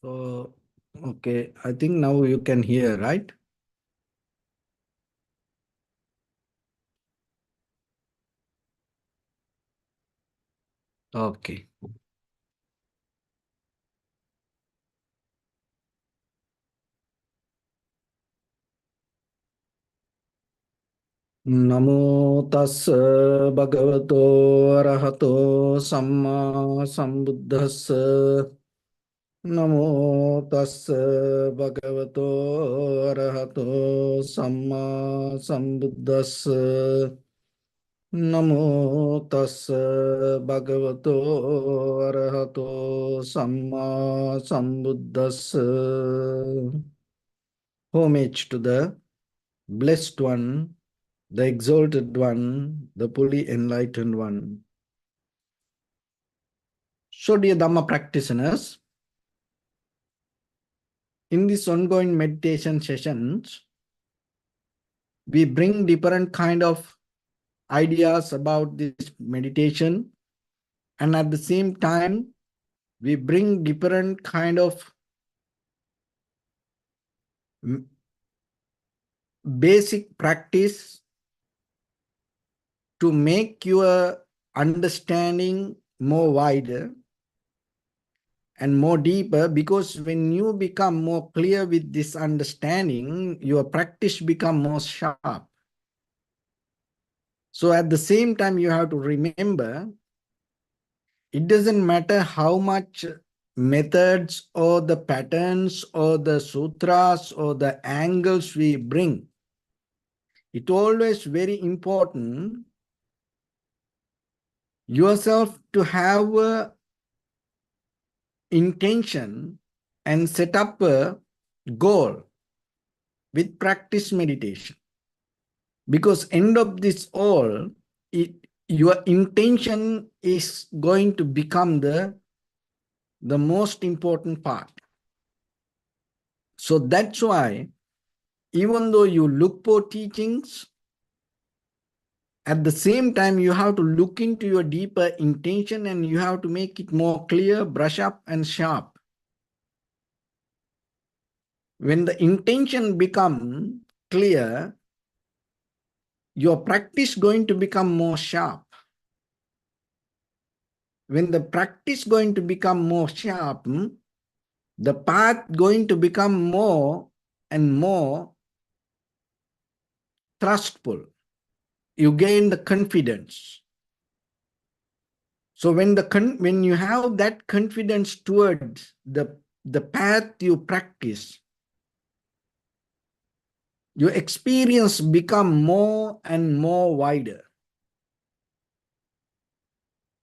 So, okay, I think now you can hear, right? Okay. Namo tassa bhagavato arahato samma sambuddhassa. Namo tassa bhagavato arahato samma sambuddhassa. Namo tassa bhagavato arahato samma sambuddhassa. Homage to the Blessed One, the Exalted One, the fully enlightened One. So, dear Dhamma practitioners, in these ongoing meditation sessions, we bring different kind of ideas about this meditation, and at the same time, we bring different kind of basic practice to make your understanding more wider and more deeper, because when you become more clear with this understanding, your practice become more sharp. So at the same time, you have to remember, it doesn't matter how much methods or the patterns or the sutras or the angles we bring. It's always very important yourself to have a intention and set up a goal with practice meditation. Because end of this all, your intention is going to become the most important part. So that's why, even though you look for teachings, at the same time, you have to look into your deeper intention and you have to make it more clear, brush up and sharp. When the intention becomes clear, your practice going to become more sharp. When the practice going to become more sharp, the path going to become more and more trustful. You gain the confidence. So when you have that confidence towards the path you practice, your experience become more and more wider.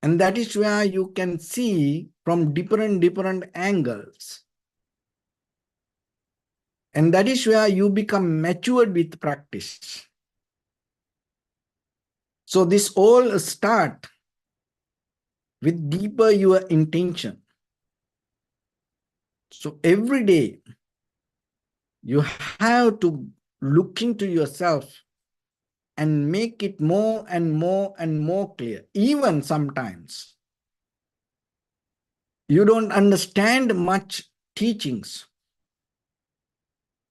And that is where you can see from different angles. And that is where you become matured with practice. So this all start with deeper your intention. So every day you have to look into yourself and make it more and more and more clear. Even sometimes you don't understand much teachings.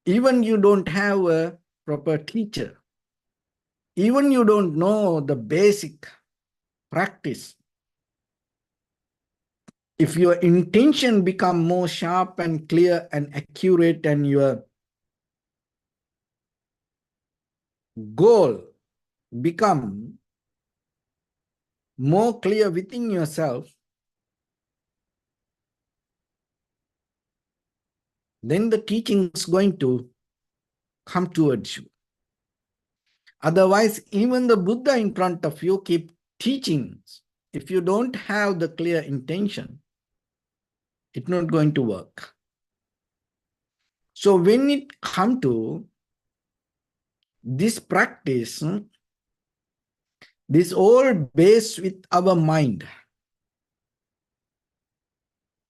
Even you don't have a proper teacher. Even you don't know the basic practice. If your intention become more sharp and clear and accurate, and your goal become more clear within yourself, then the teaching is going to come towards you. Otherwise, even the Buddha in front of you keep teaching. If you don't have the clear intention, it's not going to work. So when it comes to this practice, this all based with our mind.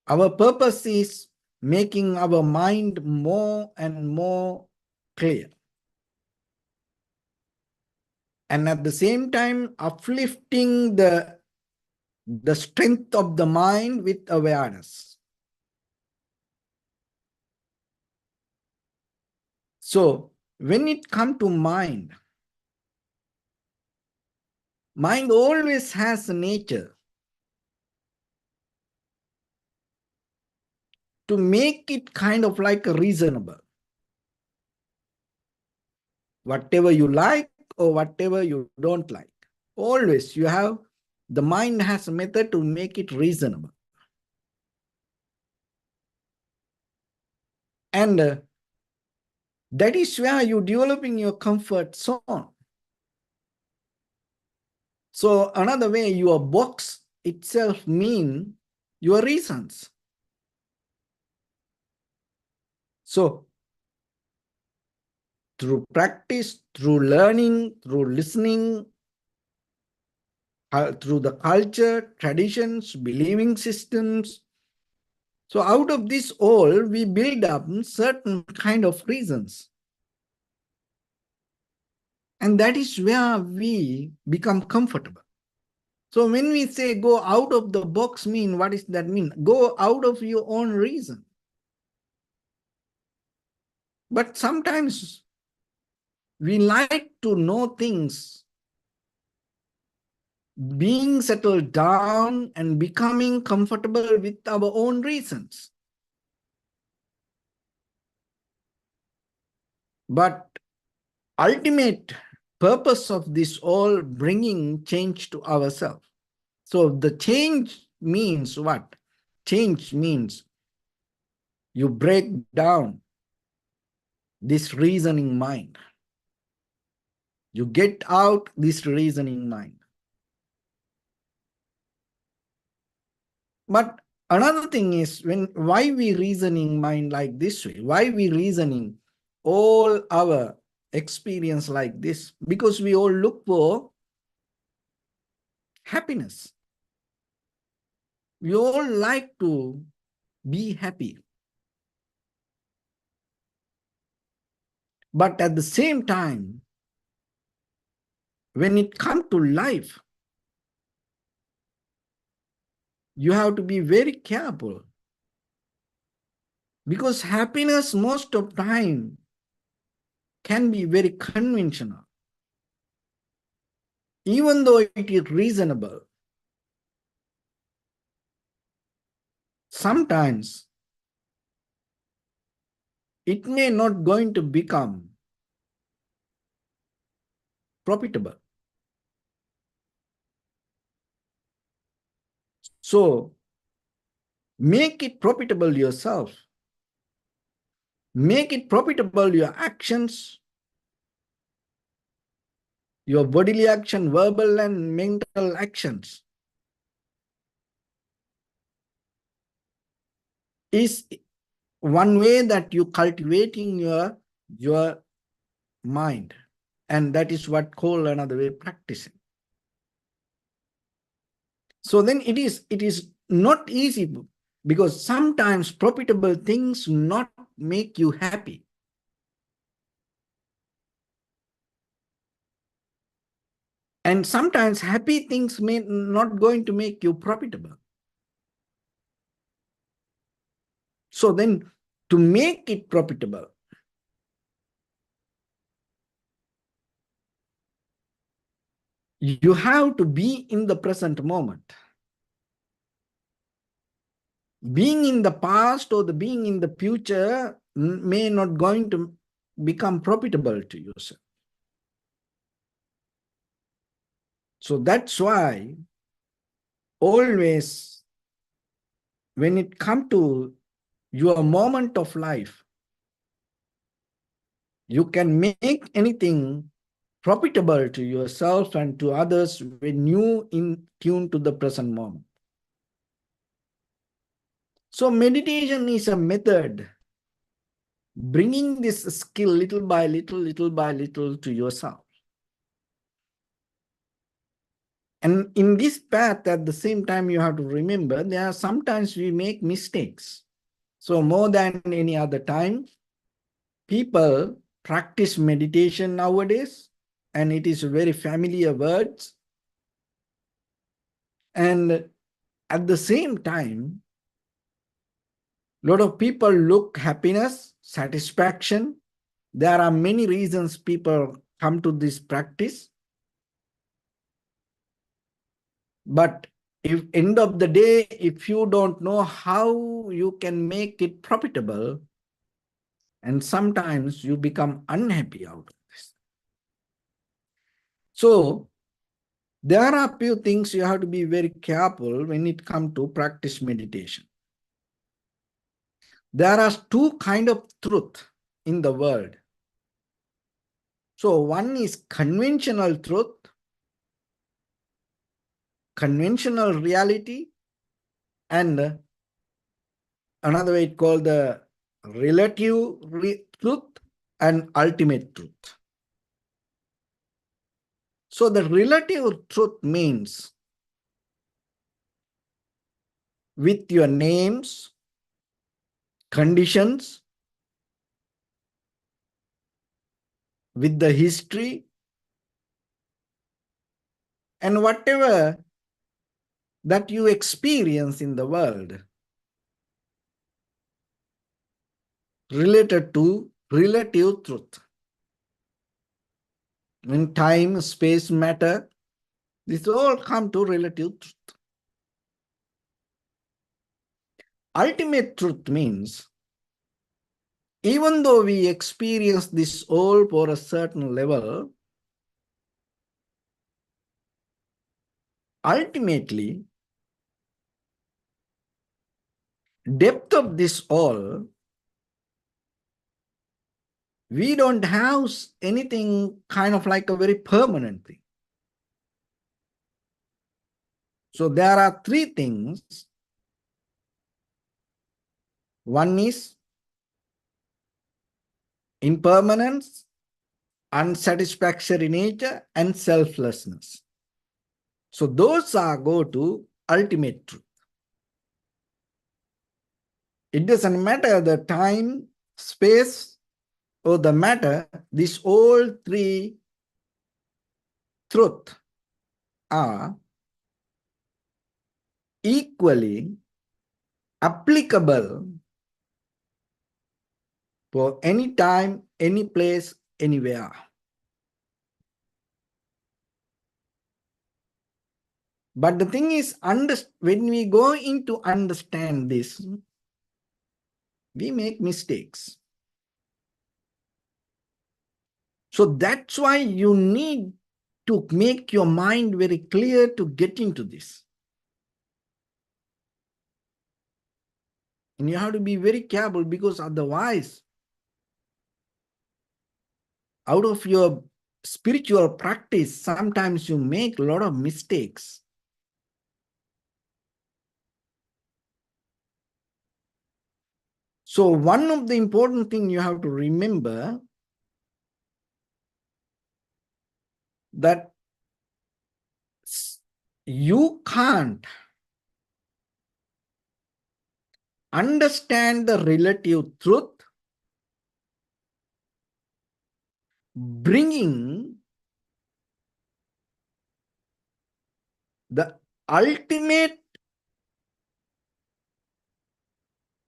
Our purpose is making our mind more and more clear. And at the same time, uplifting the strength of the mind with awareness. So when it comes to mind always has a nature to make it kind of like a reasonable. Whatever you like or whatever you don't like. Always the mind has a method to make it reasonable. And that is where you're developing your comfort zone. So another way, your box itself mean your reasons. So through practice, through learning, through listening, through the culture, traditions, believing systems. So out of this all, we build up certain kind of reasons. And that is where we become comfortable. So when we say go out of the box mean, what does that mean? Go out of your own reason. But sometimes we like to know things, being settled down and becoming comfortable with our own reasons. But ultimate purpose of this all bringing change to ourselves. So the change means what? Change means you break down this reasoning mind. You get out this reasoning mind. But another thing is why we reasoning mind like this way? Why we reasoning all our experience like this? Because we all look for happiness. We all like to be happy. But at the same time, when it comes to life, you have to be very careful. Because happiness most of time can be very conventional. Even though it is reasonable, sometimes it may not going to become profitable. So make it profitable yourself. Make it profitable your actions, your bodily action, verbal and mental actions. Is one way that you cultivating your mind. And that is what called another way practicing. So then it is not easy because sometimes profitable things not make you happy. And sometimes happy things may not going to make you profitable. So then to make it profitable, you have to be in the present moment. Being in the past or the being in the future may not going to become profitable to yourself. So that's why always when it comes to your moment of life, you can make anything profitable to yourself and to others when you in tune to the present moment. So meditation is a method bringing this skill little by little to yourself. And in this path, at the same time, you have to remember there are sometimes we make mistakes. So more than any other time, people practice meditation nowadays, and it is very familiar words. And at the same time, a lot of people look happiness, satisfaction, There are many reasons people come to this practice. But if end of the day, if you don't know how you can make it profitable, and sometimes you become unhappy out of this. So there are a few things you have to be very careful when it comes to practice meditation. There are two kinds of truth in the world. So one is conventional truth, conventional reality, and another way it's called the relative truth and ultimate truth. So the relative truth means with your names, conditions, with the history, and whatever that you experience in the world related to relative truth. When time, space, matter, this all come to relative truth. Ultimate truth means even though we experience this all for a certain level, ultimately, depth of this all, we don't have anything kind of like a very permanent thing. So there are three things. One is impermanence, unsatisfactory nature, and selflessness. So those are go to ultimate truth. It doesn't matter the time, space, or the matter, these all three truths are equally applicable for any time, any place, anywhere. But the thing is, when we go into understand this, we make mistakes. So that's why you need to make your mind very clear to get into this. And you have to be very careful because otherwise, out of your spiritual practice, sometimes you make a lot of mistakes. So one of the important things you have to remember that you can't understand the relative truth bringing the ultimate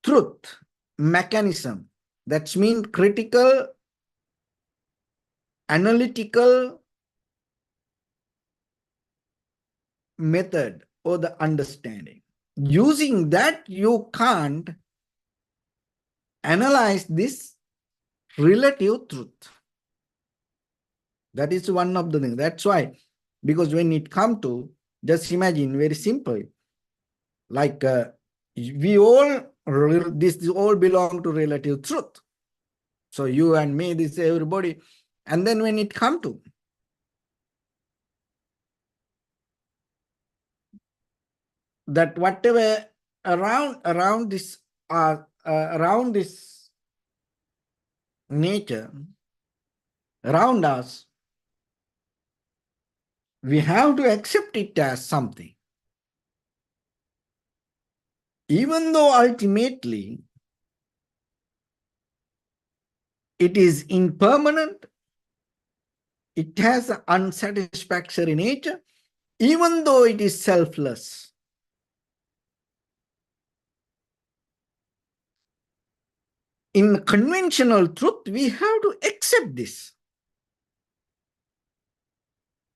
truth mechanism. That means critical, analytical method or the understanding. Using that, you can't analyze this relative truth. That is one of the things. That's why, because when it comes to, just imagine very simple, like we all, this all belong to relative truth. So you and me, this everybody. And then when it comes to that whatever around this nature, around us, we have to accept it as something. Even though ultimately it is impermanent, it has an unsatisfactory nature, even though it is selfless. in conventional truth, we have to accept this.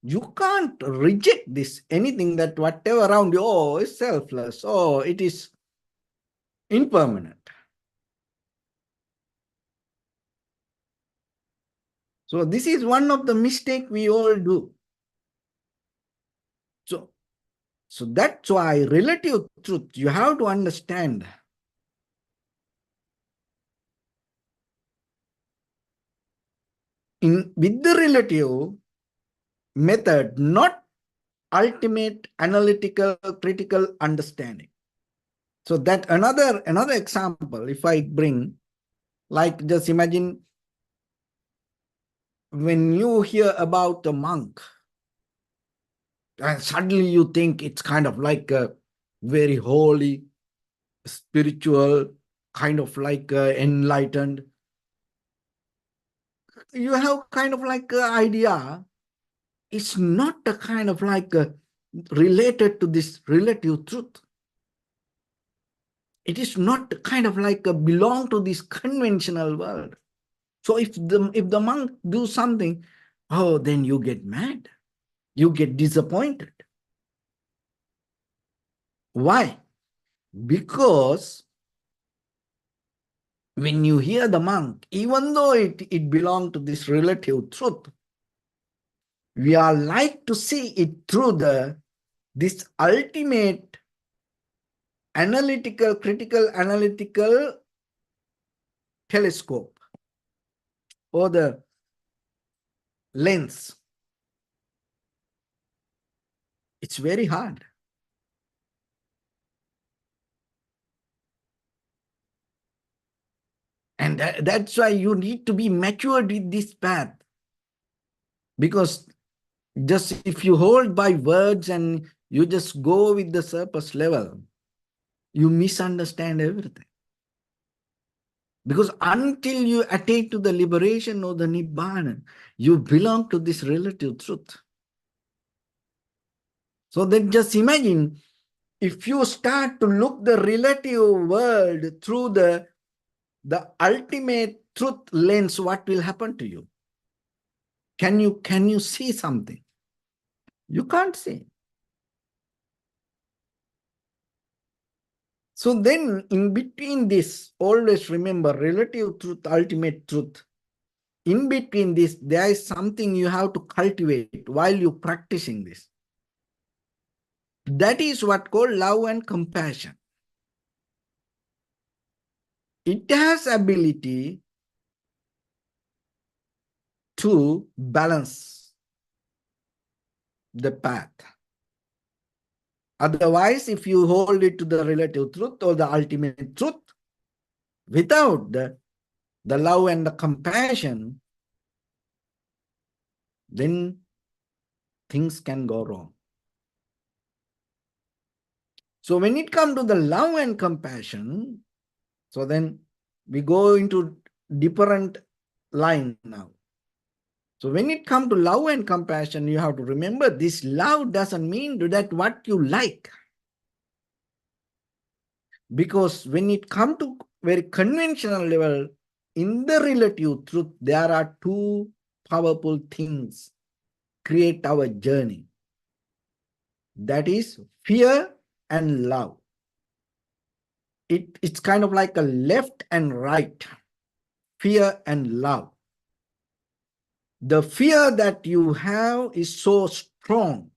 You can't reject this, anything that whatever around you, oh, is selfless, oh, it is impermanent. So this is one of the mistakes we all do. So that's why relative truth, you have to understand. With the relative method, not ultimate analytical critical understanding. So that another example, if I bring, like just imagine when you hear about a monk, and suddenly you think it's kind of like a very holy, spiritual, kind of like enlightened. You have kind of like an idea. It's not a kind of like related to this relative truth. It is not kind of like belong to this conventional world. So if the monk do something, oh, then you get mad. You get disappointed. Why? Because when you hear the monk, even though it belongs to this relative truth, we are like to see it through this ultimate analytical, critical analytical telescope or the lens. It's very hard. And that's why you need to be matured with this path. Because just if you hold by words and you just go with the surface level, you misunderstand everything. Because until you attain to the liberation or the Nibbana, you belong to this relative truth. So then just imagine, if you start to look the relative world through the ultimate truth lens, what will happen to you? Can you see something? You can't see. So then in between this, always remember relative truth, ultimate truth. In between this, there is something you have to cultivate while you're practicing this. That is what called love and compassion. It has ability to balance the path. Otherwise, if you hold it to the relative truth or the ultimate truth, without the love and the compassion, then things can go wrong. So when it comes to the love and compassion, so then we go into different line now. So when it comes to love and compassion, you have to remember this love doesn't mean that what you like. Because when it comes to very conventional level, in the relative truth, there are two powerful things create our journey. That is fear and love. It's kind of like a left and right, fear and love. The fear that you have is so strong,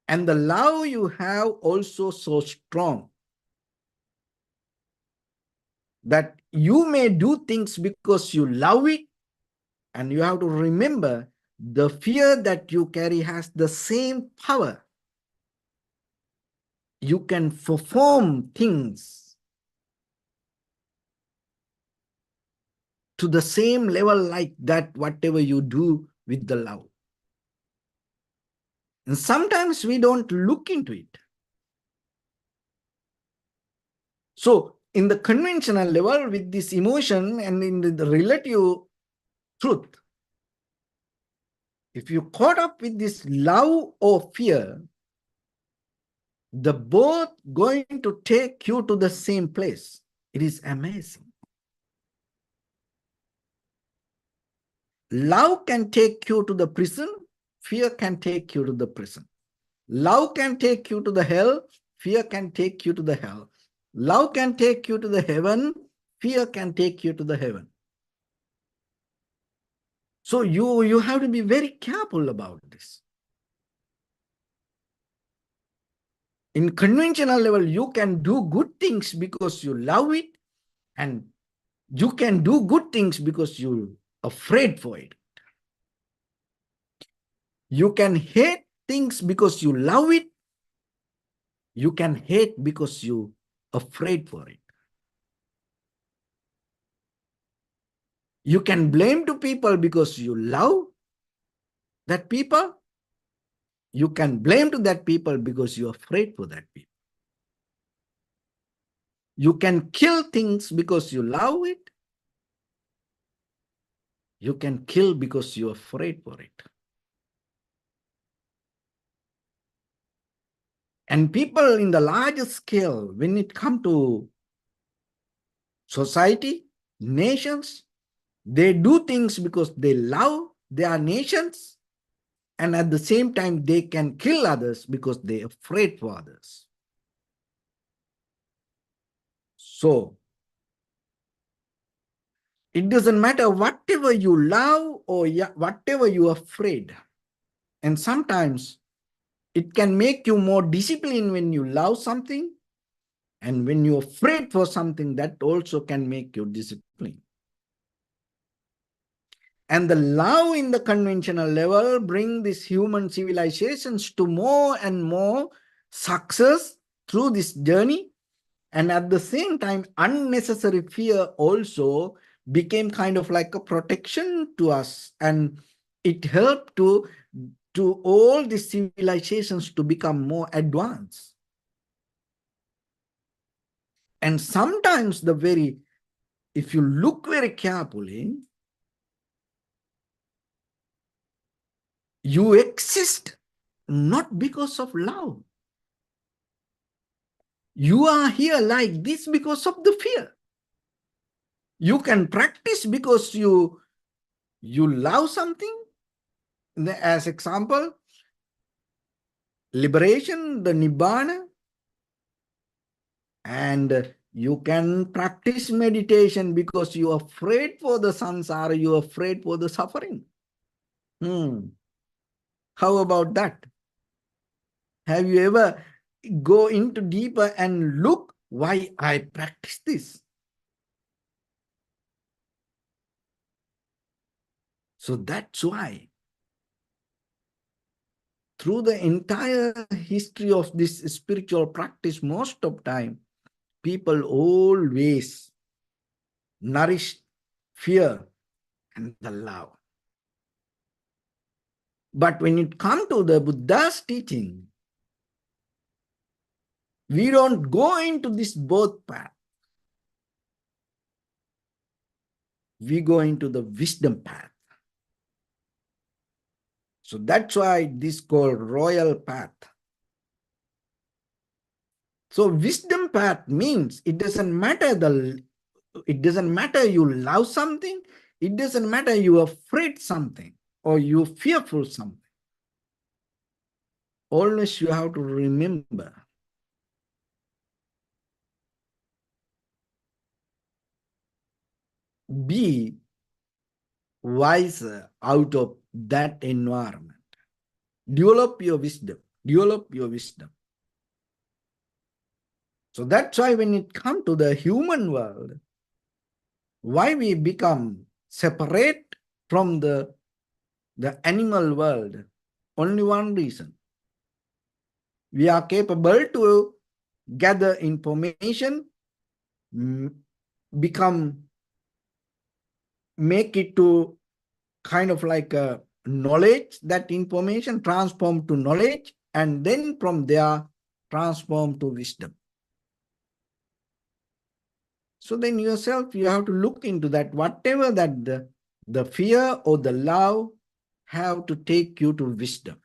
and the love you have also so strong, that you may do things because you love it, and you have to remember the fear that you carry has the same power. You can perform things to the same level like that, whatever you do with the love. And sometimes we don't look into it. So in the conventional level, with this emotion and in the relative truth, if you caught up with this love or fear, the both going to take you to the same place. It is amazing. Love can take you to the prison, fear can take you to the prison. Love can take you to the hell, fear can take you to the hell. Love can take you to the heaven, fear can take you to the heaven. So you have to be very careful about this. In conventional level, you can do good things because you love it, and you can do good things because you're afraid for it. You can hate things because you love it. You can hate because you're afraid for it. You can blame to people because you love that people. You can blame to that people because you're afraid for that people. You can kill things because you love it. You can kill because you're afraid for it. And people in the larger scale, when it comes to society, nations, they do things because they love their nations, and at the same time, they can kill others because they're afraid for others. So, it doesn't matter whatever you love or whatever you're afraid. And sometimes it can make you more disciplined when you love something. And when you're afraid for something, that also can make you disciplined. And the love in the conventional level bring these human civilizations to more and more success through this journey. And at the same time, unnecessary fear also became kind of like a protection to us. And it helped to all these civilizations to become more advanced. And sometimes if you look very carefully, you exist not because of love. You are here like this because of the fear. You can practice because you love something. As example, liberation, the Nibbana, and you can practice meditation because you are afraid for the samsara, you are afraid for the suffering. How about that? Have you ever go into deeper and look why I practice this? So that's why through the entire history of this spiritual practice, most of time, people always nourish fear and the love. But when it comes to the Buddha's teaching, we don't go into this both path. We go into the wisdom path. So that's why this called royal path. So wisdom path means it doesn't matter you love something, it doesn't matter you afraid something or you fearful something. Always you have to remember, be wiser out of that environment. Develop your wisdom. Develop your wisdom. So that's why when it comes to the human world, why we become separate from the animal world, only one reason. We are capable to gather information, make it to kind of like a knowledge, that information transform to knowledge, and then from there transform to wisdom. So then yourself, you have to look into that, whatever that the fear or the love have to take you to wisdom.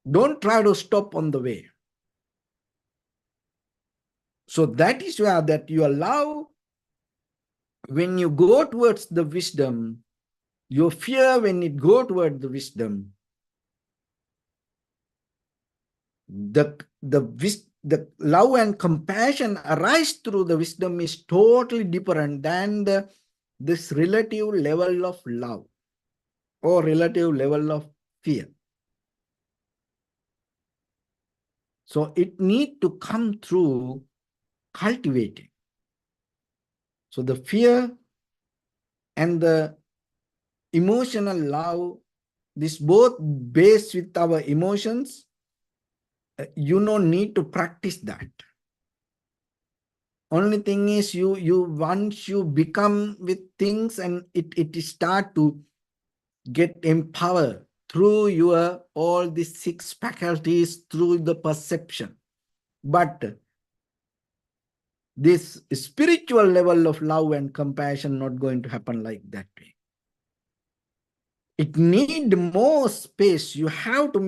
Don't try to stop on the way. So that is where that your love, when you go towards the wisdom, your fear when it go toward the wisdom, the love and compassion arise through the wisdom is totally different than this relative level of love or relative level of fear. So it need to come through cultivating. So the fear and the emotional love, this both based with our emotions, you don't need to practice that. Only thing is you once you become with things and it start to get empowered through your all these 6 faculties, through the perception. But this spiritual level of love and compassion not going to happen like that way. It need more space. You have to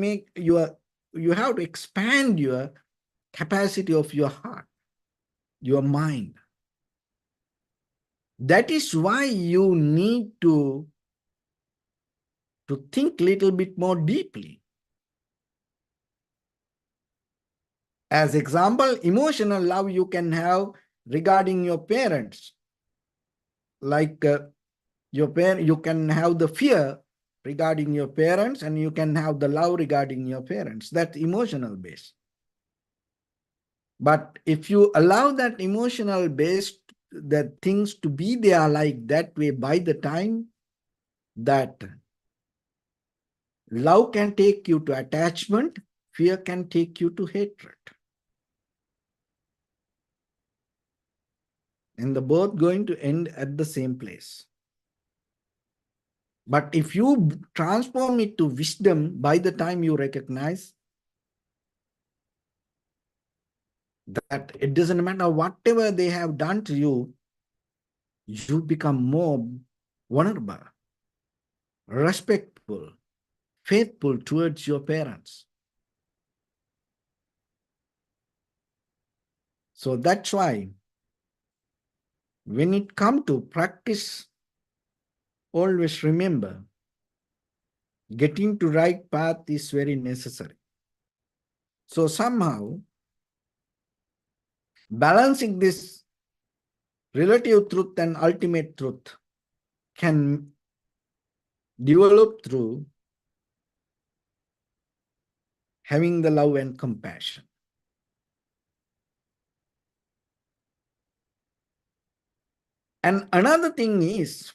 expand your capacity of your heart, your mind. That is why you need to think a little bit more deeply. As example, emotional love you can have regarding your parents. Like you can have the fear regarding your parents and you can have the love regarding your parents. That's emotional based. But if you allow that emotional based, the things to be there like that way, by the time that love can take you to attachment, fear can take you to hatred. And the both going to end at the same place. But if you transform it to wisdom, by the time you recognize that it doesn't matter whatever they have done to you, you become more vulnerable, respectful, faithful towards your parents. So that's why when it comes to practice, always remember, getting to right path is very necessary. So somehow, balancing this relative truth and ultimate truth can develop through having the love and compassion. And another thing is,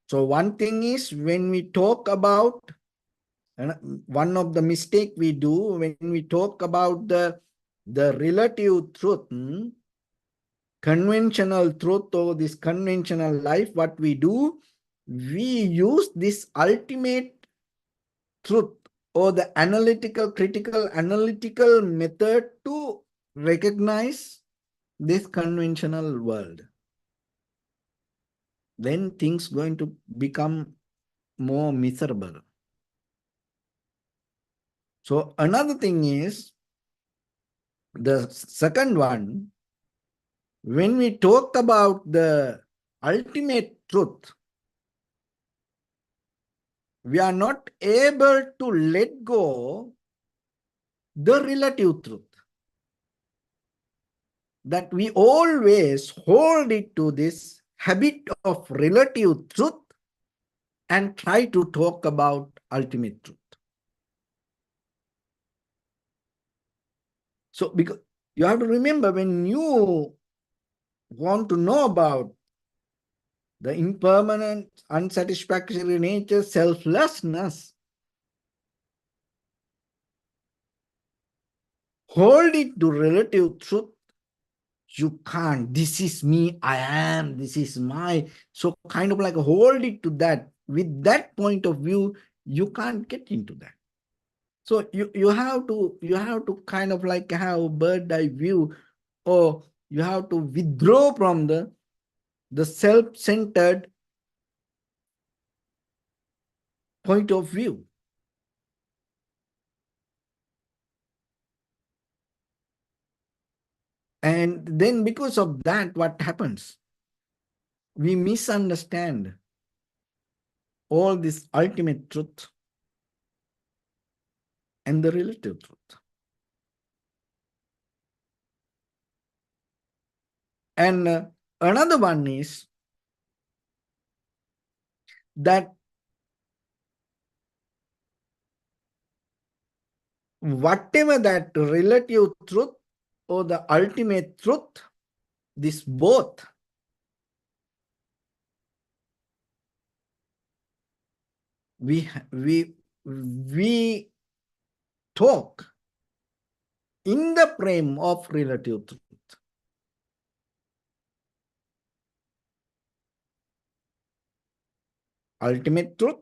so one thing is when we talk about, one of the mistake we do when we talk about the relative truth, conventional truth or this conventional life, what we do, we use this ultimate truth or the critical analytical method to recognize this conventional world. Then things going to become more miserable. So another thing is, the second one, when we talk about the ultimate truth, we are not able to let go the relative truth. That we always hold it to this habit of relative truth and try to talk about ultimate truth. So because you have to remember, when you want to know about the impermanent, unsatisfactory nature, selflessness, hold it to relative truth. You can't. This is me, I am, this is my. So kind of like hold it to that. With that point of view, you can't get into that. So you have to kind of like have a bird eye view, or you have to withdraw from the self-centered point of view. And then because of that, what happens? We misunderstand all this ultimate truth and the relative truth. And another one is that whatever that relative truth or the ultimate truth, this both we talk in the frame of relative truth. Ultimate truth,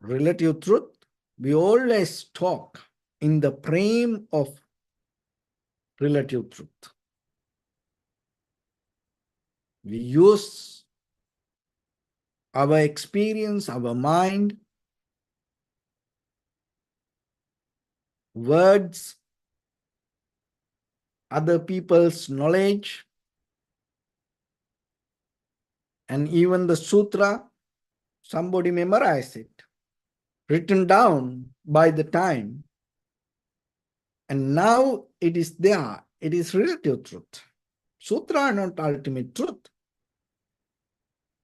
relative truth, we always talk in the frame of relative truth. We use our experience, our mind, words, other people's knowledge, and even the sutra, somebody memorized it, written down by the time, and now it is there. It is relative truth. Sutra are not ultimate truth.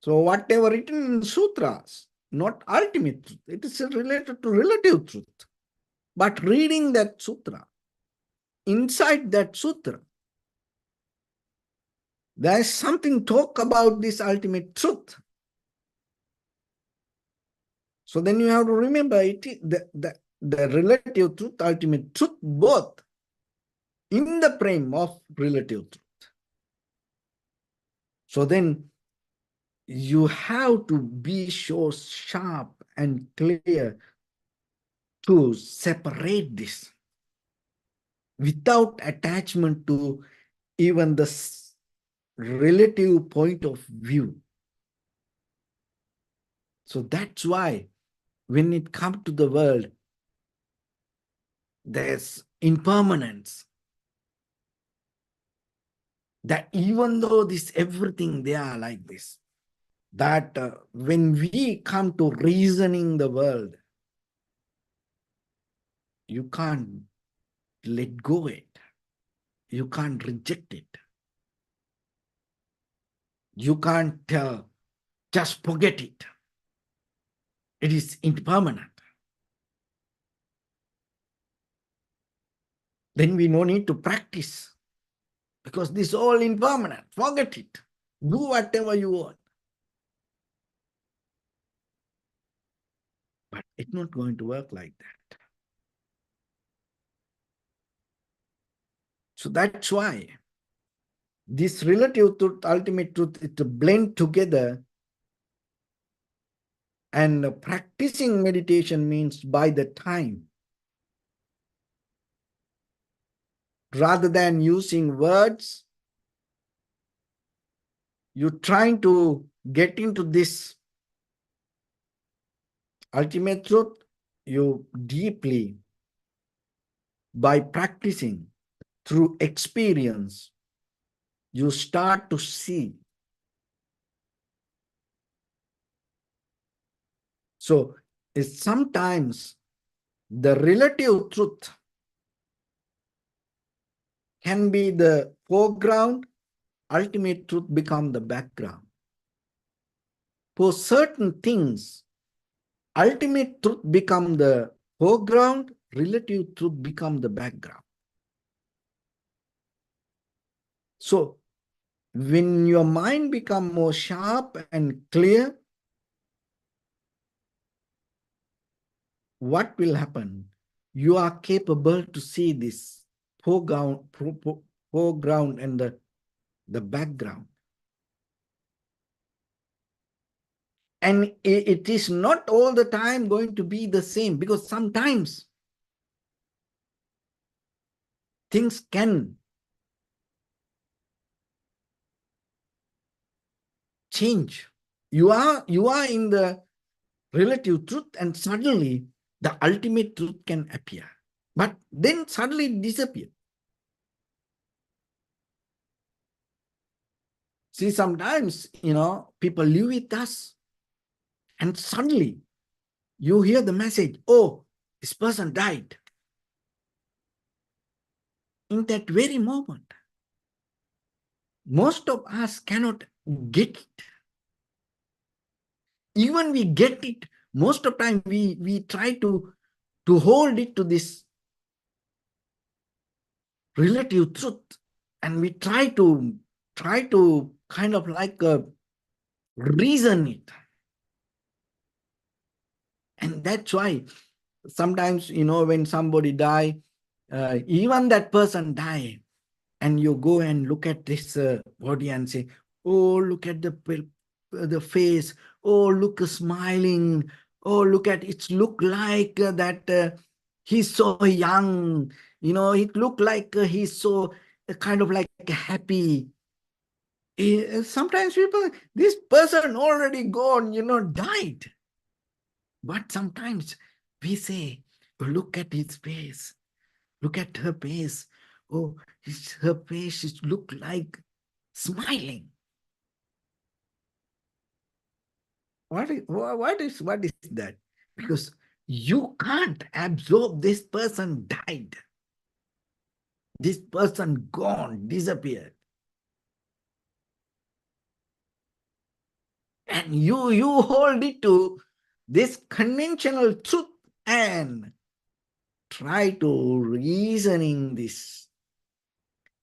So whatever written in sutras, not ultimate truth, it is related to relative truth. But reading that sutra, inside that sutra, there is something talk about this ultimate truth. So then you have to remember it, the relative truth, ultimate truth, both in the frame of relative truth. So then you have to be so sharp and clear to separate this without attachment to even the relative point of view. So that's why when it comes to the world, there's impermanence. That even though this everything they are like this, that when we come to reasoning the world, you can't let go it. You can't reject it. You can't just forget it. It is impermanent. Then we no need to practice because this is all impermanent. Forget it. Do whatever you want. But it's not going to work like that. So that's why this relative truth, ultimate truth, is to blend together. And practicing meditation means by the time, rather than using words, you're trying to get into this ultimate truth, you deeply, by practicing through experience, you start to see. So it's sometimes the relative truth can be the foreground, ultimate truth become the background. For certain things, ultimate truth become the foreground, relative truth become the background. So when your mind become more sharp and clear, what will happen? You are capable to see this foreground and the background. And it is not all the time going to be the same, because sometimes things can change. You are in the relative truth and suddenly the ultimate truth can appear. But then suddenly disappear. See, sometimes, people live with us and suddenly you hear the message, oh, this person died. In that very moment, most of us cannot get it. Even we get it, most of the time we try to hold it to this relative truth, and we try to kind of like reason it. And that's why sometimes, when somebody die, even that person die, and you go and look at this body and say, oh, look at the face, oh, look smiling, oh, look at it, look like that he's so young, it look like he's so kind of like happy. Sometimes people, this person already gone, died. But sometimes we say, oh, look at his face, look at her face. Oh, her face look like smiling. What is that? Because you can't absorb this person died. This person gone, disappeared. And you hold it to this conventional truth and try to reasoning this.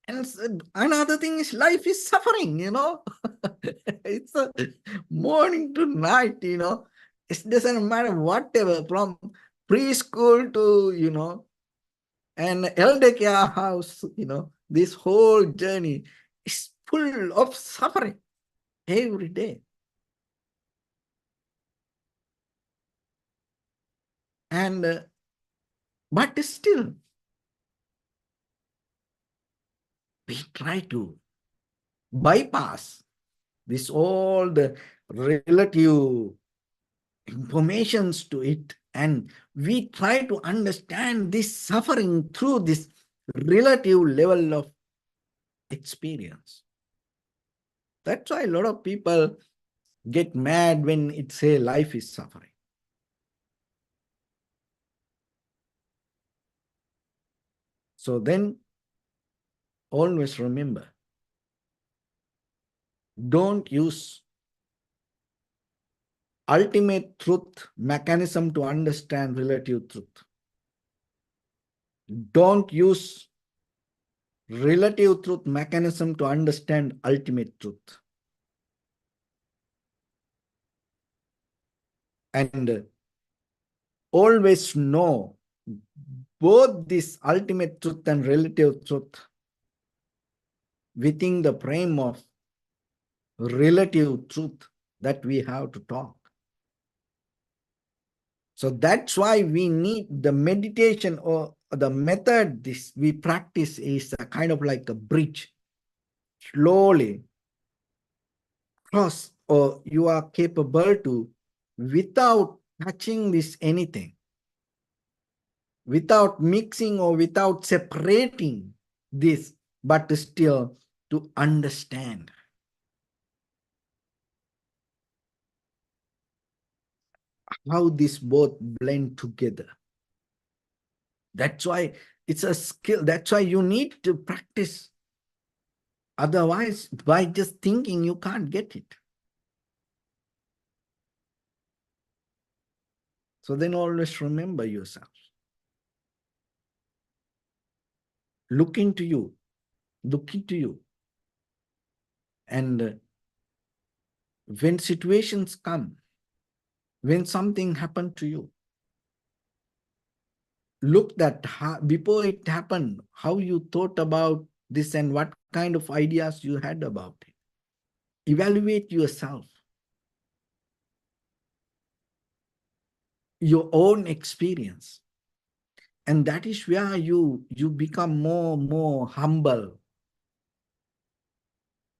And another thing is life is suffering, It's a morning to night, It doesn't matter whatever, from preschool to, an elder care house, this whole journey is full of suffering every day. And, but still, we try to bypass this all the relative informations to it, and we try to understand this suffering through this relative level of experience. That's why a lot of people get mad when it say life is suffering. So then always remember, don't use ultimate truth mechanism to understand relative truth. Don't use relative truth mechanism to understand ultimate truth. And always know both this ultimate truth and relative truth within the frame of relative truth that we have to talk. So that's why we need the meditation, or the method this we practice is a kind of like a bridge. Slowly cross, or you are capable to, without touching this anything, without mixing or without separating this, but still to understand how this both blend together. That's why it's a skill. That's why you need to practice. Otherwise, by just thinking, you can't get it. So then always remember yourself. Look into you. Look into you. And when situations come, when something happened to you, look that before it happened, how you thought about this and what kind of ideas you had about it. Evaluate yourself, your own experience. And that is where you become more humble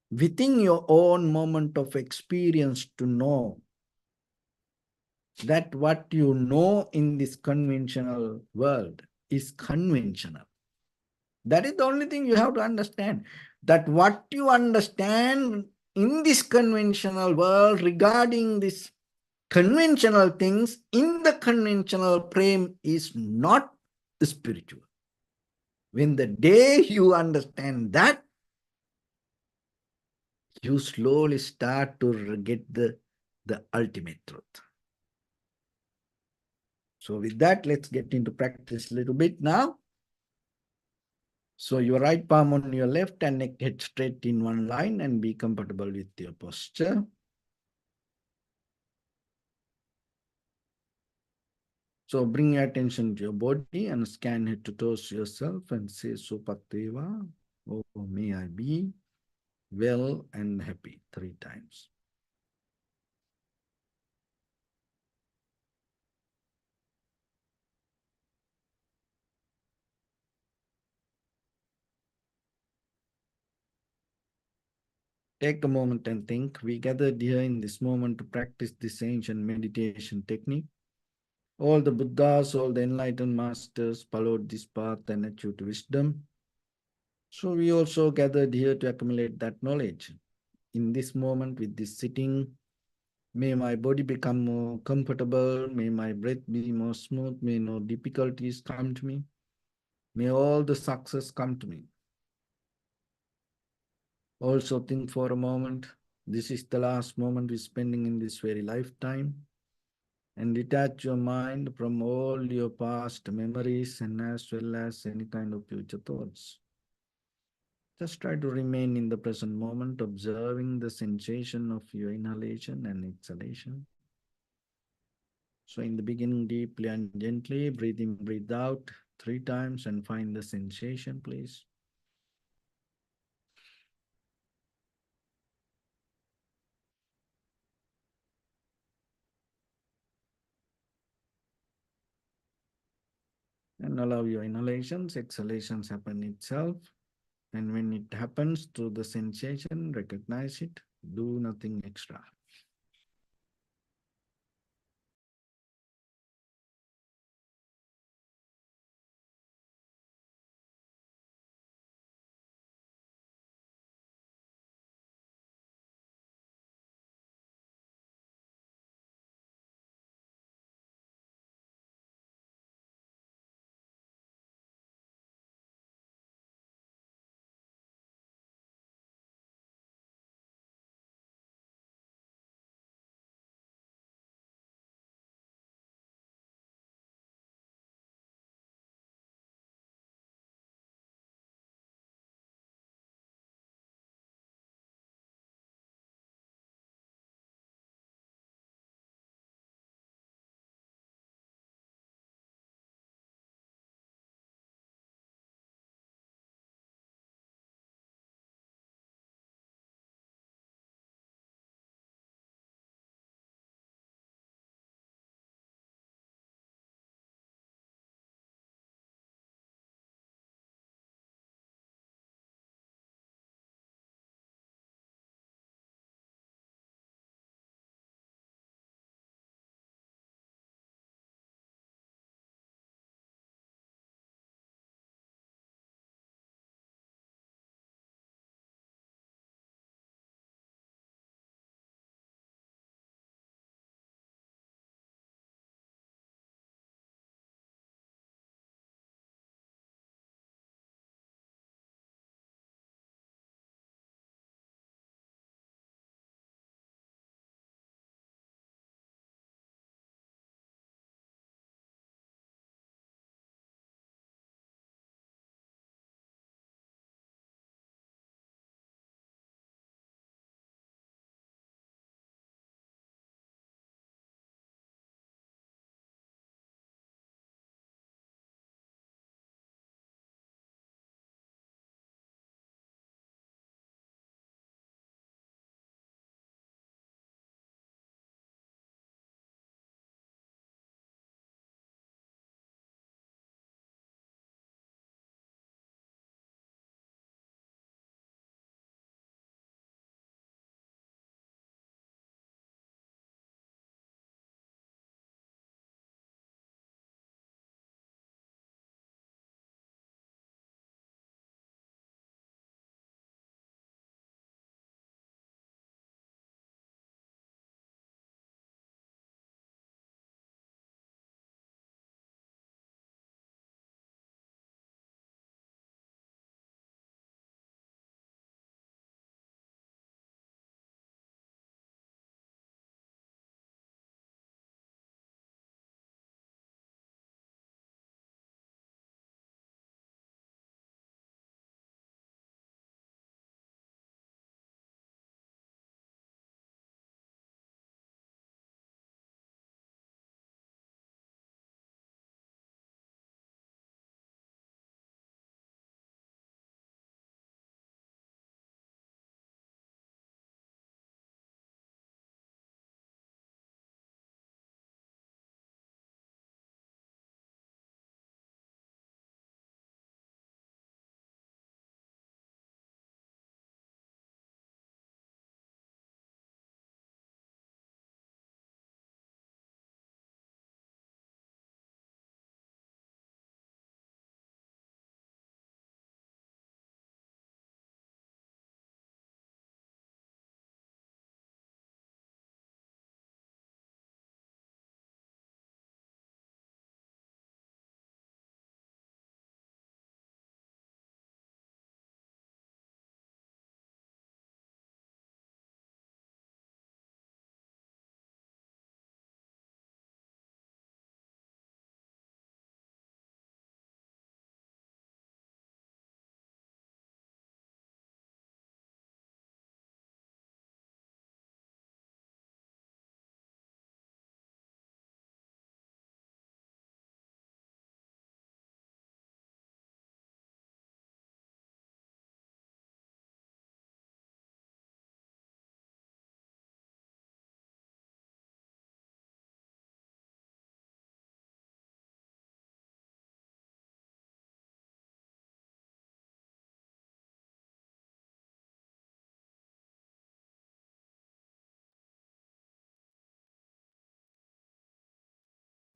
within your own moment of experience, to know that what you know in this conventional world is conventional. That is the only thing you have to understand. That what you understand in this conventional world regarding this conventional things in the conventional frame is not spiritual. When the day you understand that, you slowly start to get the ultimate truth. So with that, let's get into practice a little bit now. So your right palm on your left and neck head straight in one line and be comfortable with your posture. So bring your attention to your body and scan head to toes yourself and say Supateva, oh may I be well and happy 3 times. Take a moment and think. We gathered here in this moment to practice this ancient meditation technique. All the Buddhas, all the enlightened masters followed this path and achieved wisdom. So we also gathered here to accumulate that knowledge. In this moment with this sitting, may my body become more comfortable, may my breath be more smooth, may no difficulties come to me, may all the success come to me. Also think for a moment, this is the last moment we're spending in this very lifetime, and detach your mind from all your past memories and as well as any kind of future thoughts. Just try to remain in the present moment, observing the sensation of your inhalation and exhalation. So in the beginning, deeply and gently, breathe in, breathe out 3 times and find the sensation, please. And allow your inhalations, exhalations happen itself. And when it happens through the sensation, recognize it, do nothing extra.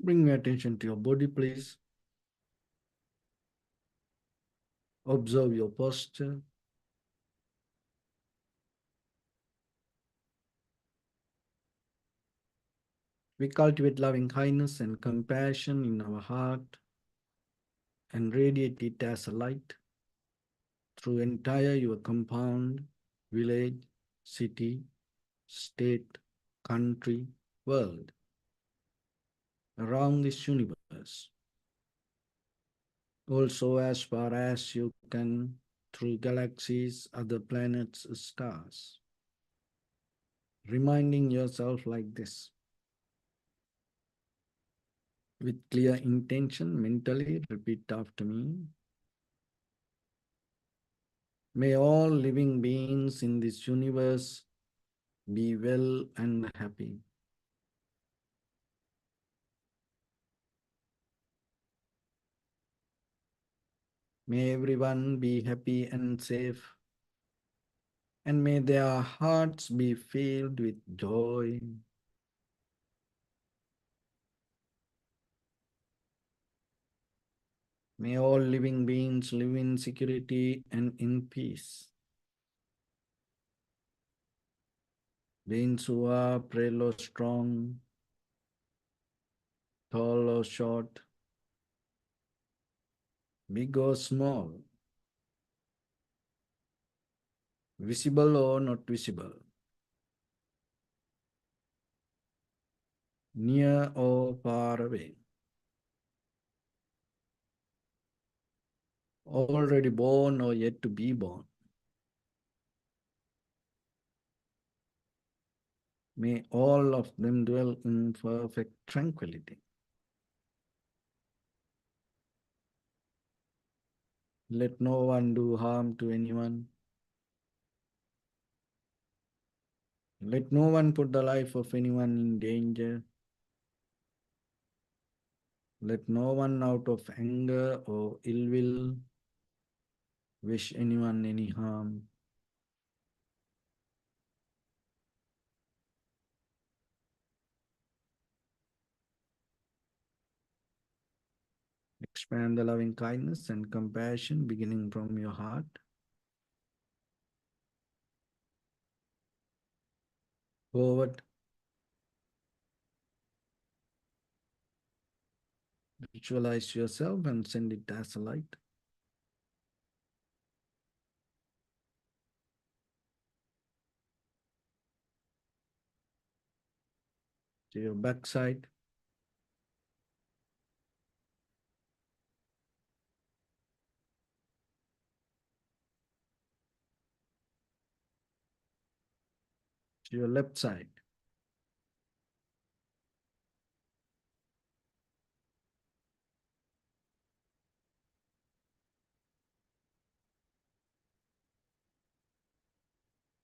Bring your attention to your body, please. Observe your posture. We cultivate loving kindness and compassion in our heart and radiate it as a light through entire your compound, village, city, state, country, world, around this universe. Also as far as you can through galaxies, other planets, stars. Reminding yourself like this. With clear intention, mentally repeat after me. May all living beings in this universe be well and happy. May everyone be happy and safe, and may their hearts be filled with joy. May all living beings live in security and in peace. Beings who are frail or strong, tall or short, big or small, visible or not visible, near or far away, already born or yet to be born. May all of them dwell in perfect tranquility. Let no one do harm to anyone. Let no one put the life of anyone in danger. Let no one out of anger or ill will wish anyone any harm. Expand the loving kindness and compassion beginning from your heart. Forward, visualize yourself and send it as a light. To your backside, to your left side,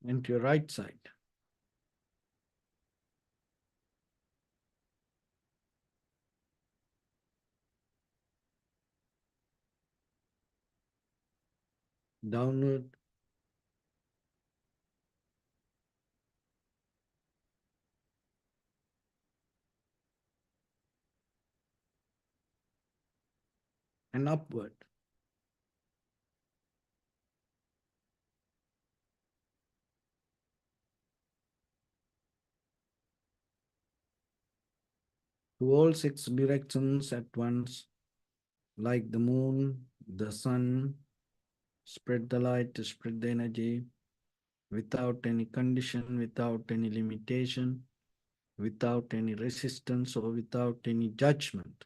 and to your right side. Downward, and upward. To all six directions at once, like the moon, the sun, spread the light, spread the energy without any condition, without any limitation, without any resistance or without any judgment.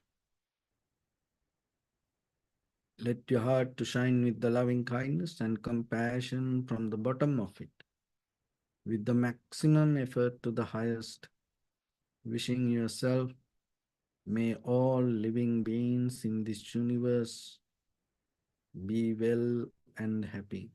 Let your heart to shine with the loving kindness and compassion from the bottom of it, with the maximum effort to the highest, wishing yourself, may all living beings in this universe be well and happy.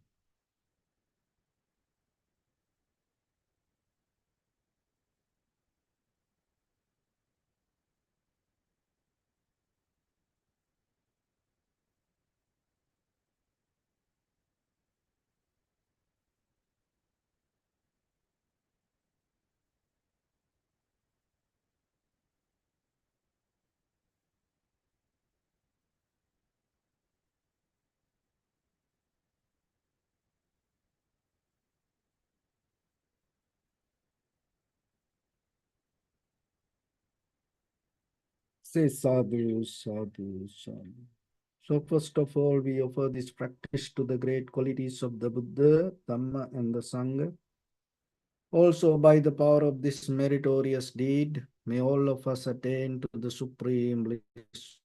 Say sadhu, sadhu, sadhu. So first of all, we offer this practice to the great qualities of the Buddha, Dhamma, and the Sangha. Also, by the power of this meritorious deed, may all of us attain to the supreme bliss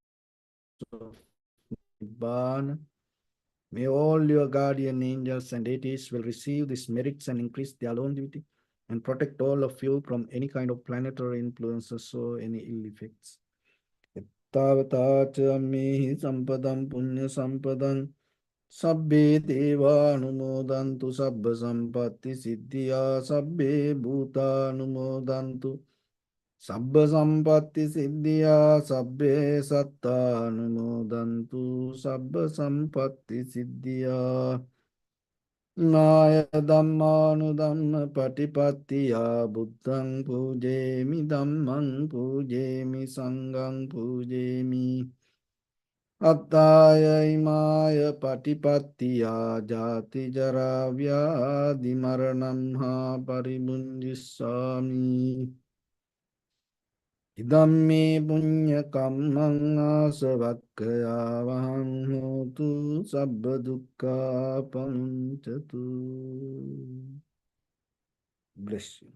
of Nibbana. May all your guardian angels and deities will receive these merits and increase their longevity and protect all of you from any kind of planetary influences or any ill effects. Tavata me sampadam punya sampadam sabbe deva anumodantu sabba sampatti siddhya sabbe bhuta anumodantu sabba sampatti siddhya sabbe satta anumodantu sabba sampatti siddhya Naya dhammanu dhamma patipattiya buddhang pujemi dhammang pujemi sanghang pujemi Attaya imaya patipattiya jati jara vyadi maranam ha paribunjissami Idamme punya kammang asavakkaya vahang hotu sabba dukkha pamuncatu. Bless you.